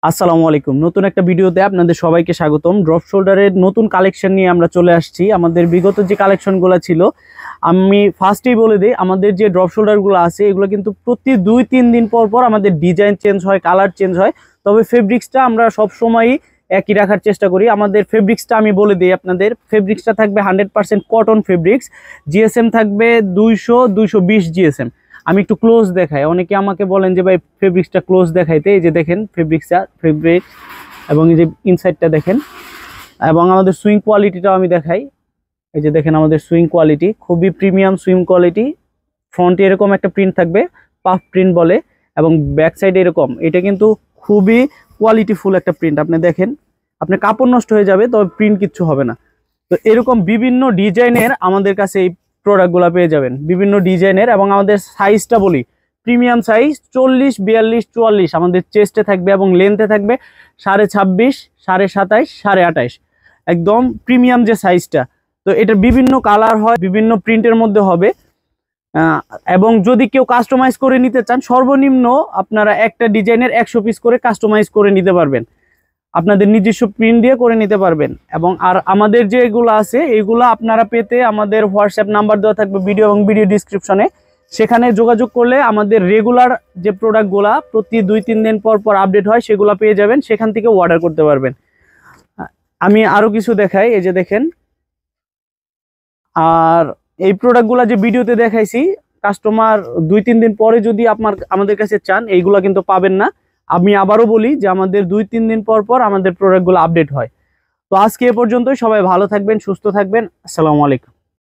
আসসালামু আলাইকুম। নতুন একটা ভিডিওতে আপনাদের সবাইকে স্বাগতম। ড্রপ শোল্ডারের নতুন কালেকশন নিয়ে আমরা চলে আসছি। আমাদের বিগত যে কালেকশনগুলো ছিল, আমি ফার্স্টেই বলে দিই, আমাদের যে ড্রপ শোল্ডারগুলো আছে এগুলো কিন্তু প্রতি 2-3 দিন পর পর আমাদের ডিজাইন চেঞ্জ হয়, কালার চেঞ্জ হয়। তবে ফেব্রিক্সটা আমরা সবসময়ই একই রাখার চেষ্টা করি। আমাদের ফেব্রিক্সটা আমি বলে দিই আপনাদের, ফেব্রিক্সটা থাকবে 100% কটন ফেব্রিক্স। জিএসএম থাকবে 200-220 জিএসএম। আমি একটু ক্লোজ দেখাই, অনেকে আমাকে বলেন যে ভাই ফেব্রিক্সটা ক্লোজ দেখাইতে। এই যে দেখেন ফেব্রিক্স এবং এই যে ইনসাইডটা দেখেন, এবং আমাদের সুইং কোয়ালিটিটাও আমি দেখাই। এই যে দেখেন আমাদের সুইং কোয়ালিটি খুবই প্রিমিয়াম সুইং কোয়ালিটি। ফ্রন্টে এরকম একটা প্রিন্ট থাকবে, পাফ প্রিন্ট বলে, এবং ব্যাক সাইডে এরকম। এটা কিন্তু খুবই কোয়ালিটিফুল একটা প্রিন্ট। আপনি দেখেন, আপনার কাপড় নষ্ট হয়ে যাবে, তবে প্রিন্ট কিচ্ছু হবে না। তো এরকম বিভিন্ন ডিজাইনের আমাদের কাছে এই প্রোডাক্টগুলো পেয়ে যাবেন, বিভিন্ন ডিজাইনের। এবং আমাদের সাইজটা বলি, প্রিমিয়াম সাইজ 40, 42, 44 আমাদের চেস্টে থাকবে, এবং লেন্থে থাকবে 26.5, 27.5, 28.5, একদম প্রিমিয়াম যে সাইজটা। তো এটা বিভিন্ন কালার হয়, বিভিন্ন প্রিন্টের মধ্যে হবে। এবং যদি কেউ কাস্টমাইজ করে নিতে চান, সর্বনিম্ন আপনারা একটা ডিজাইনের 100 পিস করে কাস্টমাইজ করে নিতে পারবেন, আপনাদের নিজস্ব প্রিন্ট দিয়ে করে নিতে পারবেন। এবং আর আমাদের যে এগুলো আছে, এগুলো আপনারা পেতে আমাদের হোয়াটসঅ্যাপ নাম্বার দেওয়া থাকবে ভিডিও এবং ভিডিও ডিসক্রিপশনে। সেখানে যোগাযোগ করলে আমাদের রেগুলার যে প্রোডাক্টগুলা প্রতি 2-3 দিন পর পর আপডেট হয়, সেগুলো পেয়ে যাবেন, সেখান থেকে অর্ডার করতে পারবেন। আমি আরো কিছু দেখাই, এই যে দেখেন। আর এই প্রোডাক্টগুলা যে ভিডিওতে দেখাইছি, কাস্টমার 2-3 দিন পরে যদি আমাদের কাছে চান, এইগুলা কিন্তু পাবেন না। আমি আবারও বলি যে আমাদের 2-3 দিন পর পর আমাদের প্রোডাক্টগুলো আপডেট হয়। তো আজকে এ পর্যন্তই। সবাই ভালো থাকবেন, সুস্থ থাকবেন। আসসালামু আলাইকুম।